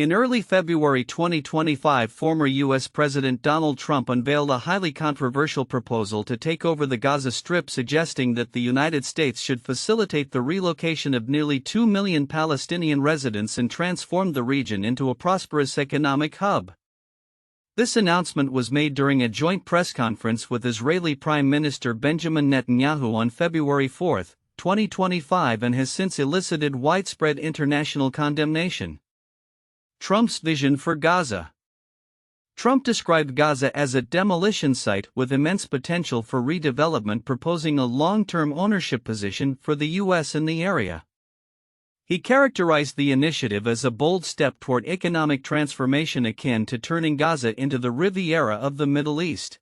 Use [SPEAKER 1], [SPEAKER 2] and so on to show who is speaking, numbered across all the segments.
[SPEAKER 1] In early February 2025, former U.S. President Donald Trump unveiled a highly controversial proposal to take over the Gaza Strip, suggesting that the United States should facilitate the relocation of nearly 2 million Palestinian residents and transform the region into a prosperous economic hub. This announcement was made during a joint press conference with Israeli Prime Minister Benjamin Netanyahu on February 4, 2025, and has since elicited widespread international condemnation. Trump's vision for Gaza. Trump described Gaza as a demolition site with immense potential for redevelopment, proposing a long-term ownership position for the U.S. in the area. He characterized the initiative as a bold step toward economic transformation akin to turning Gaza into the Riviera of the Middle East.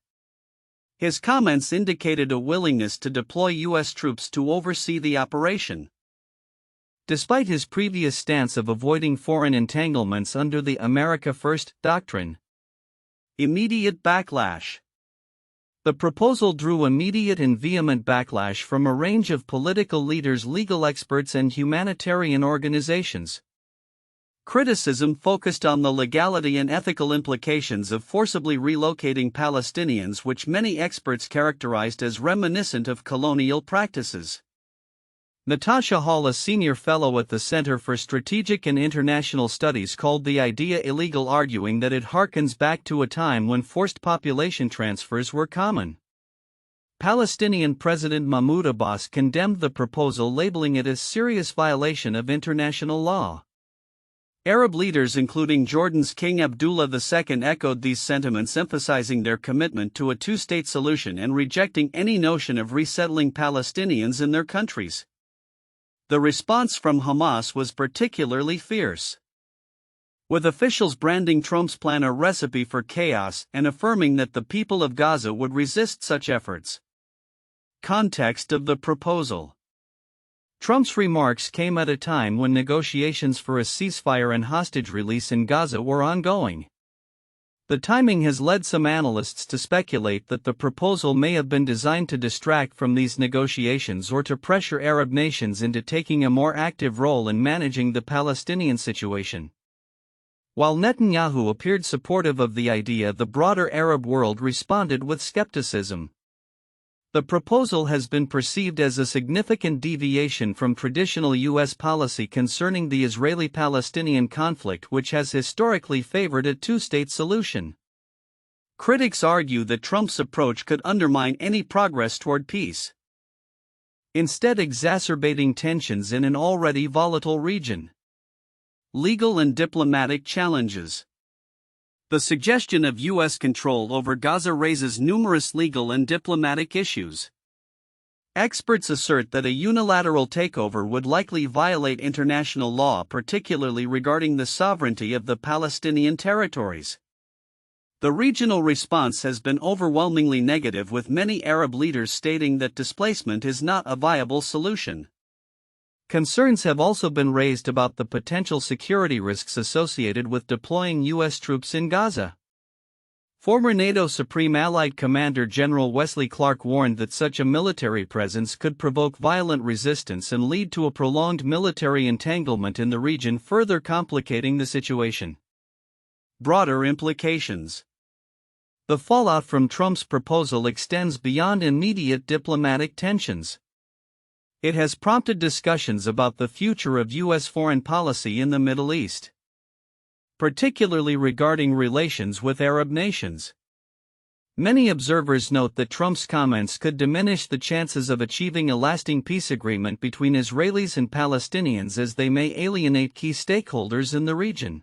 [SPEAKER 1] His comments indicated a willingness to deploy U.S. troops to oversee the operation. Despite his previous stance of avoiding foreign entanglements under the America First doctrine. Immediate backlash. The proposal drew immediate and vehement backlash from a range of political leaders, legal experts, and humanitarian organizations. Criticism focused on the legality and ethical implications of forcibly relocating Palestinians, which many experts characterized as reminiscent of colonial practices. Natasha Hall, a senior fellow at the Center for Strategic and International Studies, called the idea illegal, arguing that it harkens back to a time when forced population transfers were common. Palestinian President Mahmoud Abbas condemned the proposal, labeling it a serious violation of international law. Arab leaders, including Jordan's King Abdullah II, echoed these sentiments, emphasizing their commitment to a two-state solution and rejecting any notion of resettling Palestinians in their countries. The response from Hamas was particularly fierce, with officials branding Trump's plan a recipe for chaos and affirming that the people of Gaza would resist such efforts. Context of the proposal. Trump's remarks came at a time when negotiations for a ceasefire and hostage release in Gaza were ongoing. The timing has led some analysts to speculate that the proposal may have been designed to distract from these negotiations or to pressure Arab nations into taking a more active role in managing the Palestinian situation. While Netanyahu appeared supportive of the idea, the broader Arab world responded with skepticism. The proposal has been perceived as a significant deviation from traditional U.S. policy concerning the Israeli-Palestinian conflict, which has historically favored a two-state solution. Critics argue that Trump's approach could undermine any progress toward peace, instead exacerbating tensions in an already volatile region. Legal and diplomatic challenges. The suggestion of U.S. control over Gaza raises numerous legal and diplomatic issues. Experts assert that a unilateral takeover would likely violate international law, particularly regarding the sovereignty of the Palestinian territories. The regional response has been overwhelmingly negative, with many Arab leaders stating that displacement is not a viable solution. Concerns have also been raised about the potential security risks associated with deploying U.S. troops in Gaza. Former NATO Supreme Allied Commander General Wesley Clark warned that such a military presence could provoke violent resistance and lead to a prolonged military entanglement in the region, further complicating the situation. Broader implications. The fallout from Trump's proposal extends beyond immediate diplomatic tensions. It has prompted discussions about the future of U.S. foreign policy in the Middle East, particularly regarding relations with Arab nations. Many observers note that Trump's comments could diminish the chances of achieving a lasting peace agreement between Israelis and Palestinians, as they may alienate key stakeholders in the region.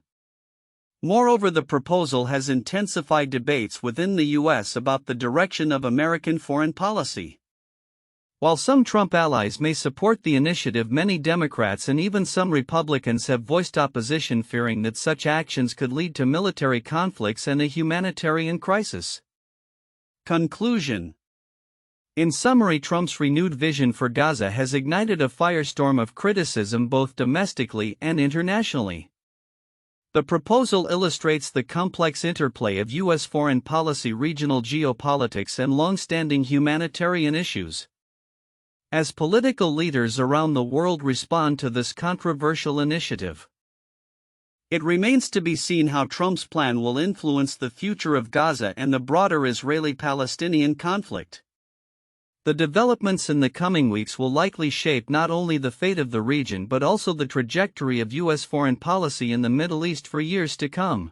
[SPEAKER 1] Moreover, the proposal has intensified debates within the U.S. about the direction of American foreign policy. While some Trump allies may support the initiative, many Democrats and even some Republicans have voiced opposition, fearing that such actions could lead to military conflicts and a humanitarian crisis. Conclusion. In summary, Trump's renewed vision for Gaza has ignited a firestorm of criticism both domestically and internationally. The proposal illustrates the complex interplay of U.S. foreign policy, regional geopolitics, and long-standing humanitarian issues. As political leaders around the world respond to this controversial initiative, It remains to be seen how Trump's plan will influence the future of Gaza and the broader Israeli-Palestinian conflict. The developments in the coming weeks will likely shape not only the fate of the region but also the trajectory of U.S. foreign policy in the Middle East for years to come.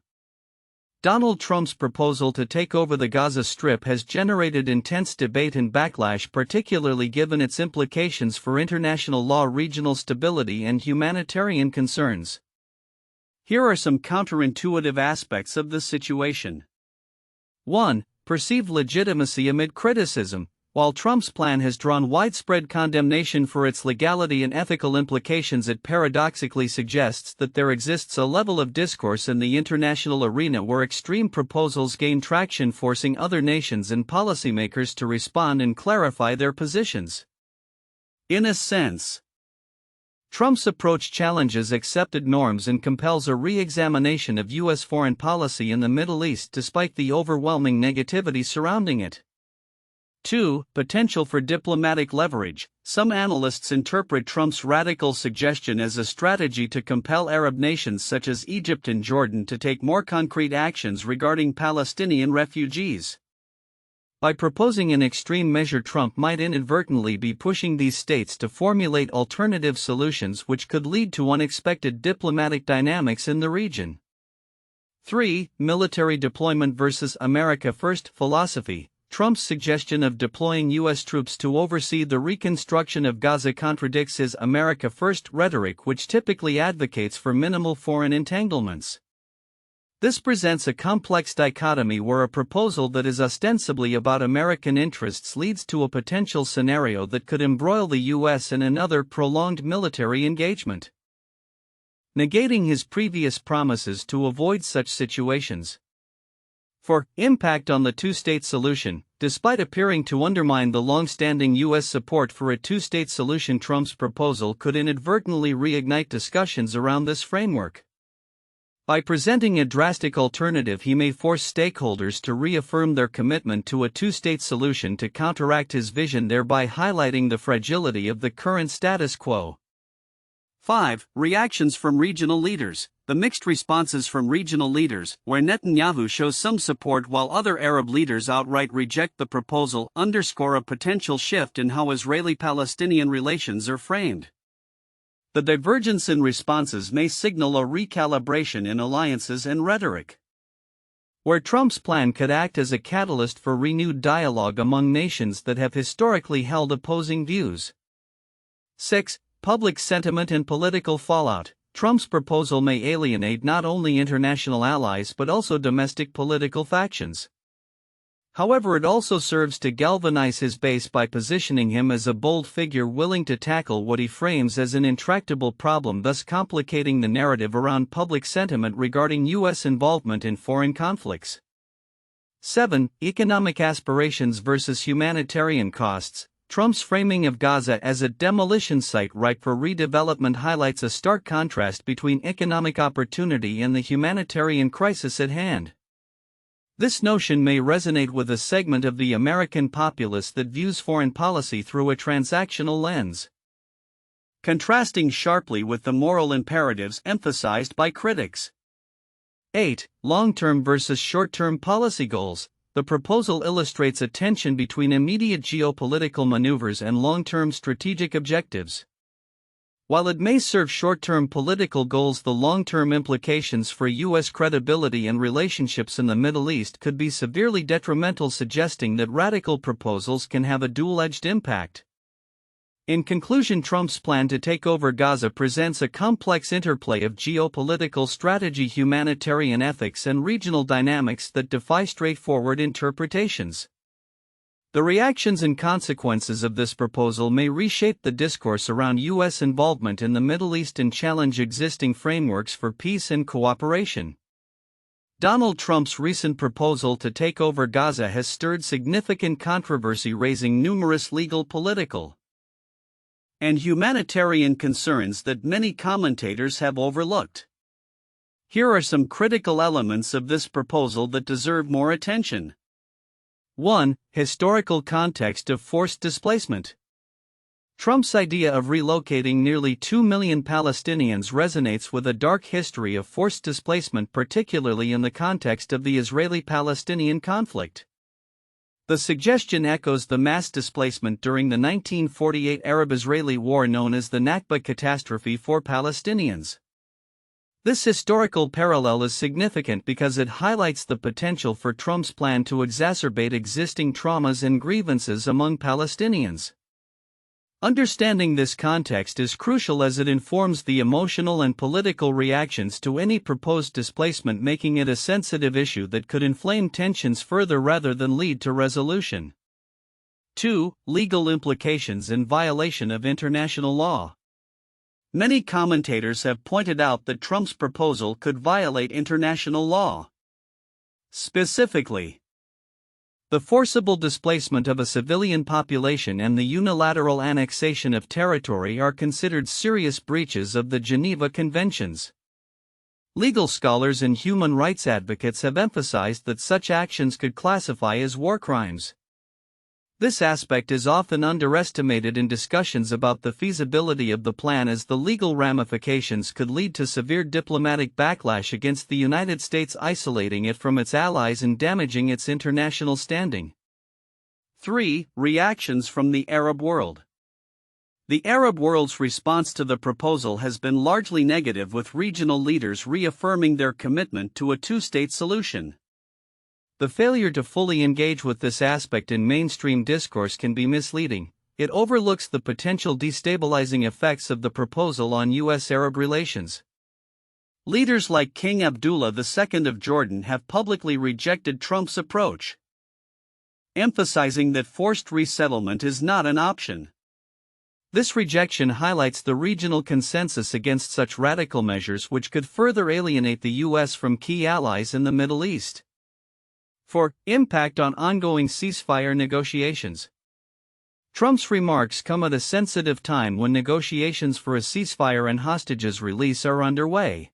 [SPEAKER 1] Donald Trump's proposal to take over the Gaza Strip has generated intense debate and backlash, particularly given its implications for international law, regional stability, and humanitarian concerns. Here are some counterintuitive aspects of the situation. 1. Perceived legitimacy amid criticism. While Trump's plan has drawn widespread condemnation for its legality and ethical implications, it paradoxically suggests that there exists a level of discourse in the international arena where extreme proposals gain traction, forcing other nations and policymakers to respond and clarify their positions. In a sense, Trump's approach challenges accepted norms and compels a re-examination of U.S. foreign policy in the Middle East despite the overwhelming negativity surrounding it. 2. Potential for diplomatic leverage. Some analysts interpret Trump's radical suggestion as a strategy to compel Arab nations such as Egypt and Jordan to take more concrete actions regarding Palestinian refugees. By proposing an extreme measure, Trump might inadvertently be pushing these states to formulate alternative solutions which could lead to unexpected diplomatic dynamics in the region. 3. Military deployment versus America First philosophy. Trump's suggestion of deploying U.S. troops to oversee the reconstruction of Gaza contradicts his America First rhetoric, which typically advocates for minimal foreign entanglements. This presents a complex dichotomy where a proposal that is ostensibly about American interests leads to a potential scenario that could embroil the U.S. in another prolonged military engagement. Negating his previous promises to avoid such situations. 4. Impact on the two-state solution. Despite appearing to undermine the long-standing U.S. support for a two-state solution, Trump's proposal could inadvertently reignite discussions around this framework. By presenting a drastic alternative, he may force stakeholders to reaffirm their commitment to a two-state solution to counteract his vision, thereby highlighting the fragility of the current status quo. 5. Reactions from regional leaders. The mixed responses from regional leaders, where Netanyahu shows some support while other Arab leaders outright reject the proposal, underscore a potential shift in how Israeli-Palestinian relations are framed. The divergence in responses may signal a recalibration in alliances and rhetoric, where Trump's plan could act as a catalyst for renewed dialogue among nations that have historically held opposing views. 6. Public sentiment and political fallout. Trump's proposal may alienate not only international allies but also domestic political factions. However, it also serves to galvanize his base by positioning him as a bold figure willing to tackle what he frames as an intractable problem, thus complicating the narrative around public sentiment regarding U.S. involvement in foreign conflicts. 7. Economic aspirations versus humanitarian costs. Trump's framing of Gaza as a demolition site ripe for redevelopment highlights a stark contrast between economic opportunity and the humanitarian crisis at hand. This notion may resonate with a segment of the American populace that views foreign policy through a transactional lens, contrasting sharply with the moral imperatives emphasized by critics. 8. Long-term versus short-term policy goals. The proposal illustrates a tension between immediate geopolitical maneuvers and long-term strategic objectives. While it may serve short-term political goals, the long-term implications for U.S. credibility and relationships in the Middle East could be severely detrimental, suggesting that radical proposals can have a dual-edged impact. In conclusion, Trump's plan to take over Gaza presents a complex interplay of geopolitical strategy, humanitarian ethics, and regional dynamics that defy straightforward interpretations. The reactions and consequences of this proposal may reshape the discourse around U.S. involvement in the Middle East and challenge existing frameworks for peace and cooperation. Donald Trump's recent proposal to take over Gaza has stirred significant controversy, raising numerous legal, political, and humanitarian concerns that many commentators have overlooked. Here are some critical elements of this proposal that deserve more attention. 1. Historical context of forced displacement. Trump's idea of relocating nearly 2 million Palestinians resonates with a dark history of forced displacement, particularly in the context of the Israeli-Palestinian conflict. The suggestion echoes the mass displacement during the 1948 Arab-Israeli War known as the Nakba catastrophe for Palestinians. This historical parallel is significant because it highlights the potential for Trump's plan to exacerbate existing traumas and grievances among Palestinians. Understanding this context is crucial as it informs the emotional and political reactions to any proposed displacement, making it a sensitive issue that could inflame tensions further rather than lead to resolution. 2. Legal implications and violation of international law. Many commentators have pointed out that Trump's proposal could violate international law. Specifically, the forcible displacement of a civilian population and the unilateral annexation of territory are considered serious breaches of the Geneva Conventions. Legal scholars and human rights advocates have emphasized that such actions could classify as war crimes. This aspect is often underestimated in discussions about the feasibility of the plan, as the legal ramifications could lead to severe diplomatic backlash against the United States, isolating it from its allies and damaging its international standing. 3. Reactions from the Arab world. The Arab world's response to the proposal has been largely negative, with regional leaders reaffirming their commitment to a two-state solution. The failure to fully engage with this aspect in mainstream discourse can be misleading. It overlooks the potential destabilizing effects of the proposal on U.S.-Arab relations. Leaders like King Abdullah II of Jordan have publicly rejected Trump's approach, emphasizing that forced resettlement is not an option. This rejection highlights the regional consensus against such radical measures, which could further alienate the U.S. from key allies in the Middle East. 4. Impact on ongoing ceasefire negotiations. Trump's remarks come at a sensitive time when negotiations for a ceasefire and hostages release are underway.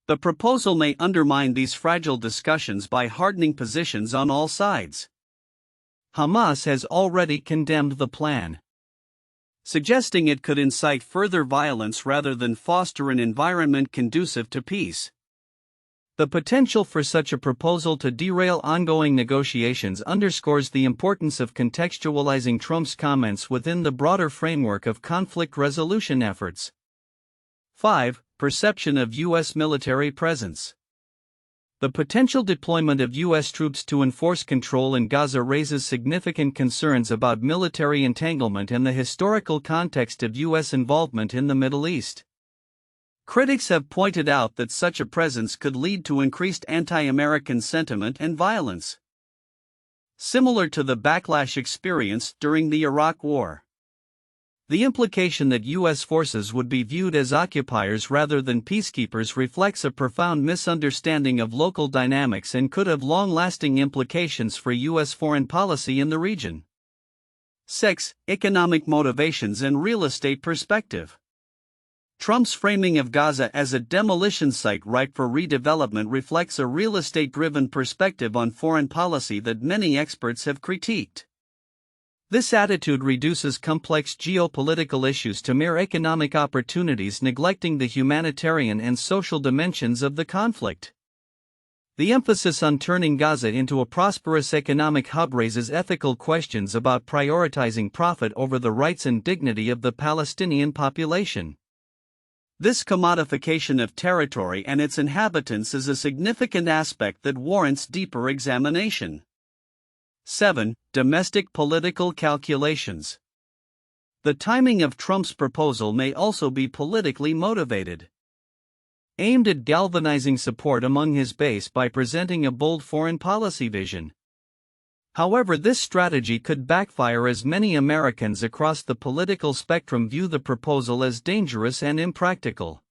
[SPEAKER 1] The proposal may undermine these fragile discussions by hardening positions on all sides. Hamas has already condemned the plan, suggesting it could incite further violence rather than foster an environment conducive to peace. The potential for such a proposal to derail ongoing negotiations underscores the importance of contextualizing Trump's comments within the broader framework of conflict resolution efforts. 5. Perception of U.S. military presence. The potential deployment of U.S. troops to enforce control in Gaza raises significant concerns about military entanglement and the historical context of U.S. involvement in the Middle East. Critics have pointed out that such a presence could lead to increased anti-American sentiment and violence, similar to the backlash experienced during the Iraq War. The implication that U.S. forces would be viewed as occupiers rather than peacekeepers reflects a profound misunderstanding of local dynamics and could have long-lasting implications for U.S. foreign policy in the region. 6. Economic motivations and real estate perspective. Trump's framing of Gaza as a demolition site ripe for redevelopment reflects a real estate-driven perspective on foreign policy that many experts have critiqued. This attitude reduces complex geopolitical issues to mere economic opportunities, neglecting the humanitarian and social dimensions of the conflict. The emphasis on turning Gaza into a prosperous economic hub raises ethical questions about prioritizing profit over the rights and dignity of the Palestinian population. This commodification of territory and its inhabitants is a significant aspect that warrants deeper examination. 7. Domestic political calculations. The timing of Trump's proposal may also be politically motivated, aimed at galvanizing support among his base by presenting a bold foreign policy vision. However, this strategy could backfire, as many Americans across the political spectrum view the proposal as dangerous and impractical.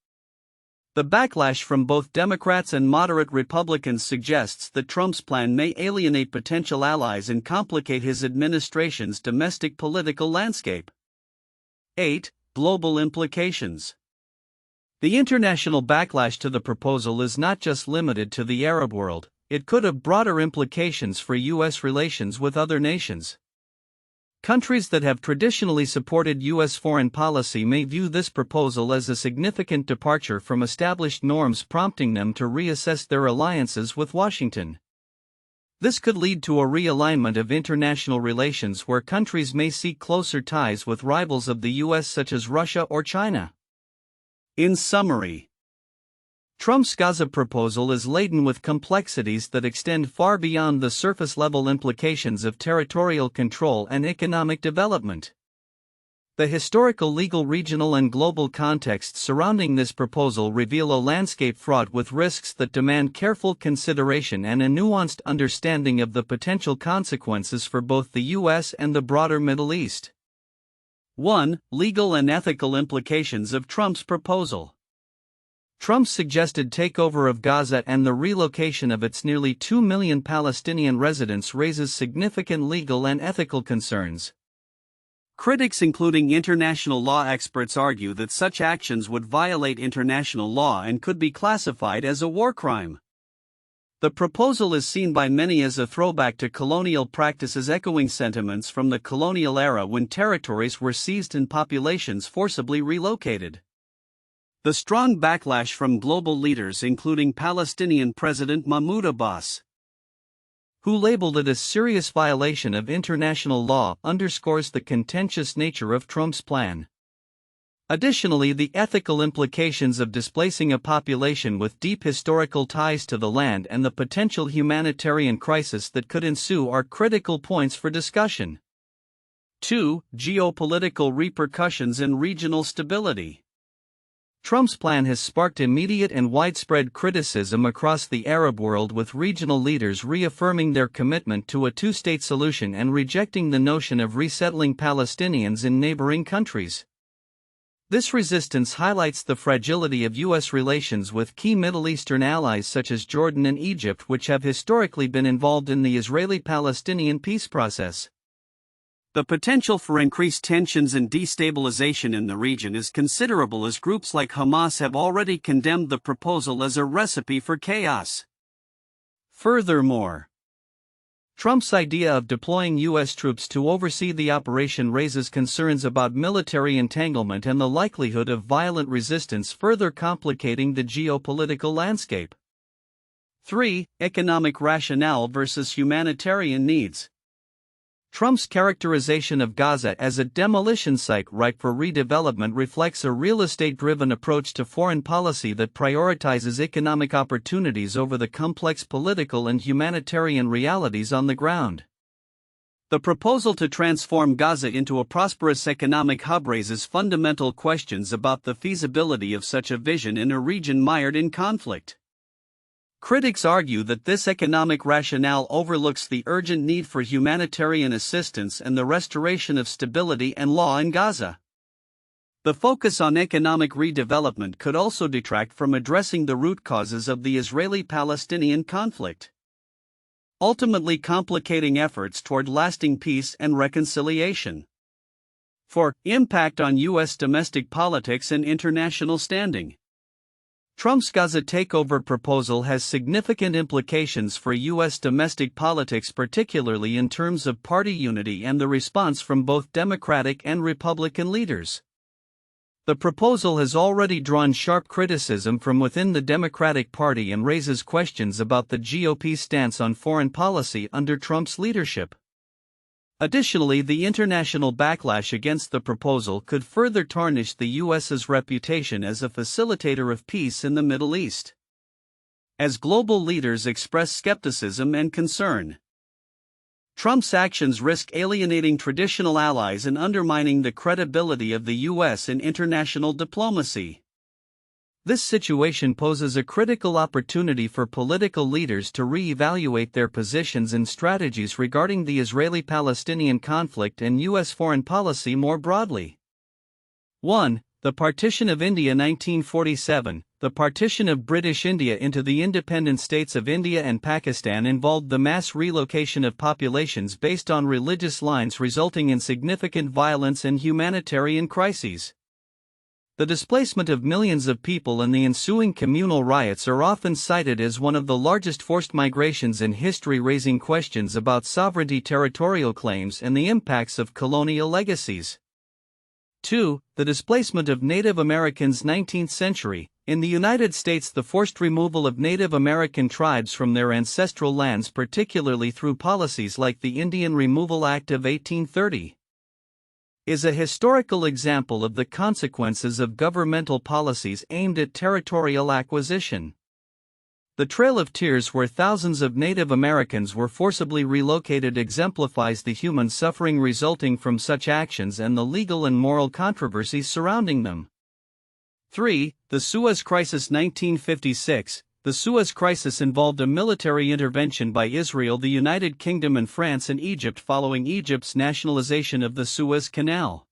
[SPEAKER 1] The backlash from both Democrats and moderate Republicans suggests that Trump's plan may alienate potential allies and complicate his administration's domestic political landscape. 8. Global implications. The international backlash to the proposal is not just limited to the Arab world. It could have broader implications for U.S. relations with other nations. Countries that have traditionally supported U.S. foreign policy may view this proposal as a significant departure from established norms, prompting them to reassess their alliances with Washington. This could lead to a realignment of international relations where countries may seek closer ties with rivals of the U.S. such as Russia or China. In summary, Trump's Gaza proposal is laden with complexities that extend far beyond the surface-level implications of territorial control and economic development. The historical, legal, regional, and global contexts surrounding this proposal reveal a landscape fraught with risks that demand careful consideration and a nuanced understanding of the potential consequences for both the U.S. and the broader Middle East. 1. Legal and ethical implications of Trump's proposal. Trump's suggested takeover of Gaza and the relocation of its nearly 2 million Palestinian residents raises significant legal and ethical concerns. Critics, including international law experts, argue that such actions would violate international law and could be classified as a war crime. The proposal is seen by many as a throwback to colonial practices, echoing sentiments from the colonial era when territories were seized and populations forcibly relocated. The strong backlash from global leaders, including Palestinian President Mahmoud Abbas, who labeled it a serious violation of international law, underscores the contentious nature of Trump's plan. Additionally, the ethical implications of displacing a population with deep historical ties to the land and the potential humanitarian crisis that could ensue are critical points for discussion. 2. Geopolitical repercussions and regional stability. Trump's plan has sparked immediate and widespread criticism across the Arab world, with regional leaders reaffirming their commitment to a two-state solution and rejecting the notion of resettling Palestinians in neighboring countries. This resistance highlights the fragility of U.S. relations with key Middle Eastern allies such as Jordan and Egypt, which have historically been involved in the Israeli-Palestinian peace process. The potential for increased tensions and destabilization in the region is considerable, as groups like Hamas have already condemned the proposal as a recipe for chaos. Furthermore, Trump's idea of deploying U.S. troops to oversee the operation raises concerns about military entanglement and the likelihood of violent resistance, further complicating the geopolitical landscape. 3. Economic rationale versus humanitarian needs. Trump's characterization of Gaza as a demolition site ripe for redevelopment reflects a real estate-driven approach to foreign policy that prioritizes economic opportunities over the complex political and humanitarian realities on the ground. The proposal to transform Gaza into a prosperous economic hub raises fundamental questions about the feasibility of such a vision in a region mired in conflict. Critics argue that this economic rationale overlooks the urgent need for humanitarian assistance and the restoration of stability and law in Gaza. The focus on economic redevelopment could also detract from addressing the root causes of the Israeli-Palestinian conflict, ultimately complicating efforts toward lasting peace and reconciliation. 4. Impact on U.S. domestic politics and international standing. Trump's Gaza takeover proposal has significant implications for U.S. domestic politics, particularly in terms of party unity and the response from both Democratic and Republican leaders. The proposal has already drawn sharp criticism from within the Democratic Party and raises questions about the GOP's stance on foreign policy under Trump's leadership. Additionally, the international backlash against the proposal could further tarnish the U.S.'s reputation as a facilitator of peace in the Middle East, as global leaders express skepticism and concern. Trump's actions risk alienating traditional allies and undermining the credibility of the U.S. in international diplomacy. This situation poses a critical opportunity for political leaders to re-evaluate their positions and strategies regarding the Israeli-Palestinian conflict and U.S. foreign policy more broadly. 1. The partition of India. 1947. The partition of British India into the independent states of India and Pakistan involved the mass relocation of populations based on religious lines, resulting in significant violence and humanitarian crises. The displacement of millions of people and the ensuing communal riots are often cited as one of the largest forced migrations in history, raising questions about sovereignty, territorial claims, and the impacts of colonial legacies. 2. The displacement of Native Americans. 19th century. In the United States, the forced removal of Native American tribes from their ancestral lands, particularly through policies like the Indian Removal Act of 1830, is a historical example of the consequences of governmental policies aimed at territorial acquisition. The Trail of Tears, where thousands of Native Americans were forcibly relocated, exemplifies the human suffering resulting from such actions and the legal and moral controversies surrounding them. 3. The Suez Crisis. 1956. The Suez Crisis involved a military intervention by Israel, the United Kingdom, and France and Egypt following Egypt's nationalization of the Suez Canal.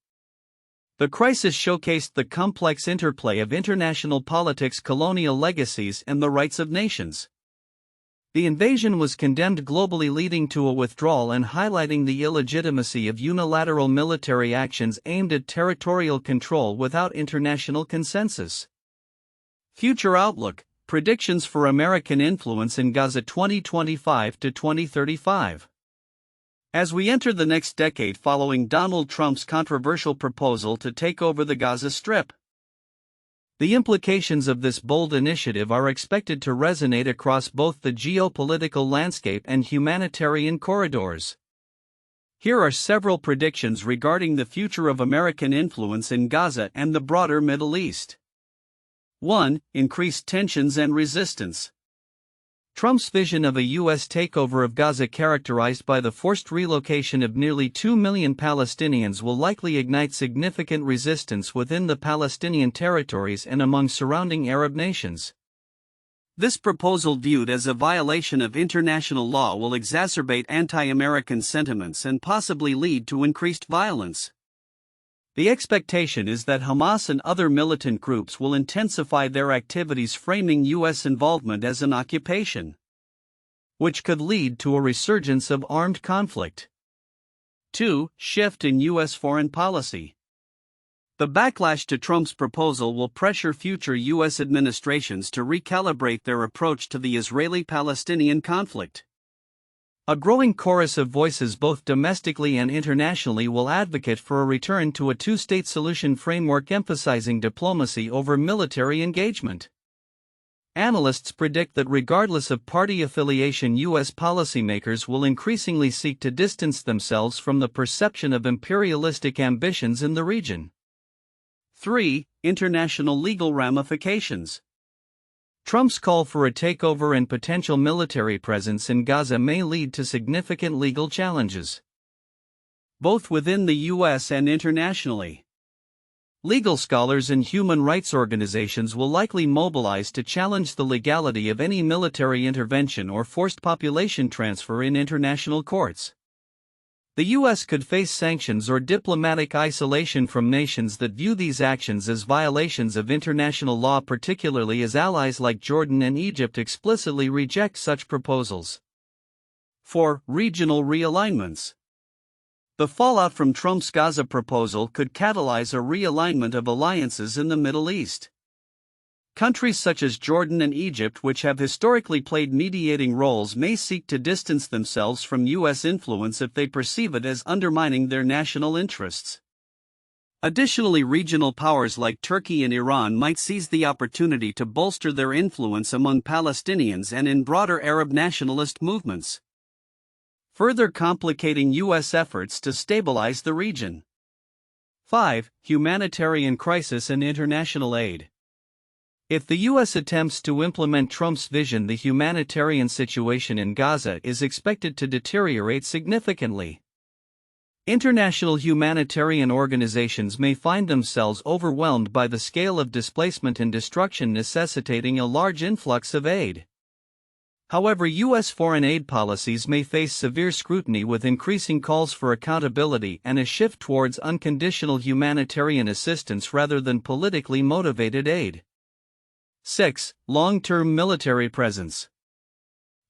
[SPEAKER 1] The crisis showcased the complex interplay of international politics, colonial legacies, and the rights of nations. The invasion was condemned globally, leading to a withdrawal and highlighting the illegitimacy of unilateral military actions aimed at territorial control without international consensus. Future outlook. Predictions for American influence in Gaza 2025 to 2035. As we enter the next decade following Donald Trump's controversial proposal to take over the Gaza Strip, the implications of this bold initiative are expected to resonate across both the geopolitical landscape and humanitarian corridors. Here are several predictions regarding the future of American influence in Gaza and the broader Middle East. 1. Increased tensions and resistance. Trump's vision of a U.S. takeover of Gaza, characterized by the forced relocation of nearly 2 million Palestinians, will likely ignite significant resistance within the Palestinian territories and among surrounding Arab nations. This proposal, viewed as a violation of international law, will exacerbate anti-American sentiments and possibly lead to increased violence. The expectation is that Hamas and other militant groups will intensify their activities, framing U.S. involvement as an occupation, which could lead to a resurgence of armed conflict. 2. Shift in U.S. foreign policy. The backlash to Trump's proposal will pressure future U.S. administrations to recalibrate their approach to the Israeli-Palestinian conflict. A growing chorus of voices, both domestically and internationally, will advocate for a return to a two-state solution framework, emphasizing diplomacy over military engagement. Analysts predict that regardless of party affiliation, U.S. policymakers will increasingly seek to distance themselves from the perception of imperialistic ambitions in the region. 3. International legal ramifications. Trump's call for a takeover and potential military presence in Gaza may lead to significant legal challenges, both within the U.S. and internationally. Legal scholars and human rights organizations will likely mobilize to challenge the legality of any military intervention or forced population transfer in international courts. The U.S. could face sanctions or diplomatic isolation from nations that view these actions as violations of international law, particularly as allies like Jordan and Egypt explicitly reject such proposals. 4. Regional realignments. The fallout from Trump's Gaza proposal could catalyze a realignment of alliances in the Middle East. Countries such as Jordan and Egypt, which have historically played mediating roles, may seek to distance themselves from U.S. influence if they perceive it as undermining their national interests. Additionally, regional powers like Turkey and Iran might seize the opportunity to bolster their influence among Palestinians and in broader Arab nationalist movements, further complicating U.S. efforts to stabilize the region. 5. Humanitarian crisis and international aid. If the U.S. attempts to implement Trump's vision, the humanitarian situation in Gaza is expected to deteriorate significantly. International humanitarian organizations may find themselves overwhelmed by the scale of displacement and destruction, necessitating a large influx of aid. However, U.S. foreign aid policies may face severe scrutiny, with increasing calls for accountability and a shift towards unconditional humanitarian assistance rather than politically motivated aid. 6. Long-term military presence.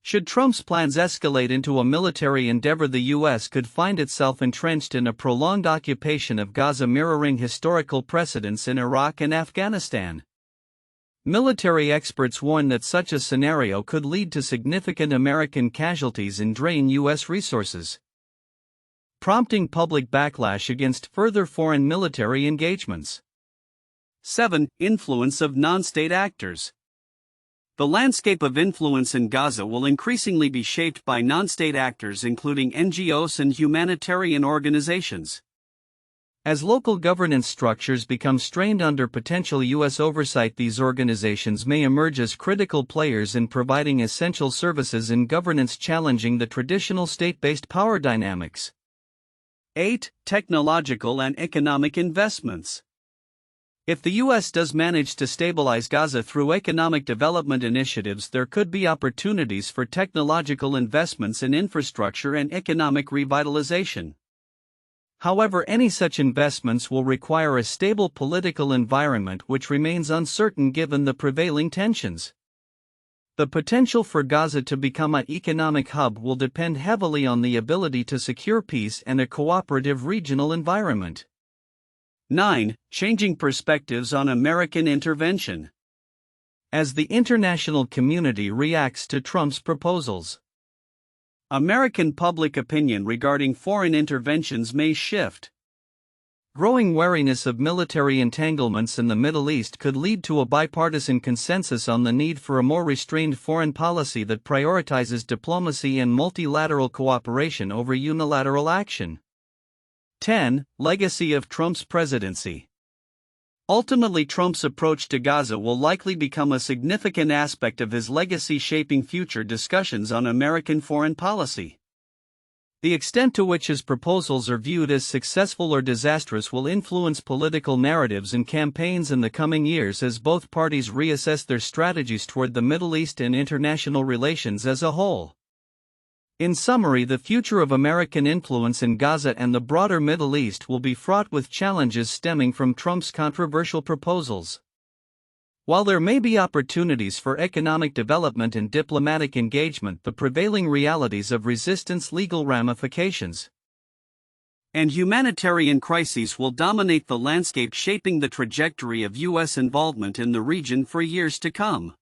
[SPEAKER 1] Should Trump's plans escalate into a military endeavor, the U.S. could find itself entrenched in a prolonged occupation of Gaza, mirroring historical precedents in Iraq and Afghanistan. Military experts warn that such a scenario could lead to significant American casualties and drain U.S. resources, prompting public backlash against further foreign military engagements. 7. Influence of non-state actors. The landscape of influence in Gaza will increasingly be shaped by non-state actors, including NGOs and humanitarian organizations. As local governance structures become strained under potential U.S. oversight, these organizations may emerge as critical players in providing essential services in governance, challenging the traditional state-based power dynamics. 8. Technological and economic investments. If the U.S. does manage to stabilize Gaza through economic development initiatives, there could be opportunities for technological investments in infrastructure and economic revitalization. However, any such investments will require a stable political environment, which remains uncertain given the prevailing tensions. The potential for Gaza to become an economic hub will depend heavily on the ability to secure peace and a cooperative regional environment. 9. Changing perspectives on American intervention. As the international community reacts to Trump's proposals, American public opinion regarding foreign interventions may shift. Growing wariness of military entanglements in the Middle East could lead to a bipartisan consensus on the need for a more restrained foreign policy that prioritizes diplomacy and multilateral cooperation over unilateral action. 10. Legacy of Trump's presidency. Ultimately, Trump's approach to Gaza will likely become a significant aspect of his legacy, shaping future discussions on American foreign policy. The extent to which his proposals are viewed as successful or disastrous will influence political narratives and campaigns in the coming years as both parties reassess their strategies toward the Middle East and international relations as a whole. In summary, the future of American influence in Gaza and the broader Middle East will be fraught with challenges stemming from Trump's controversial proposals. While there may be opportunities for economic development and diplomatic engagement, the prevailing realities of resistance, legal ramifications, and humanitarian crises will dominate the landscape, shaping the trajectory of U.S. involvement in the region for years to come.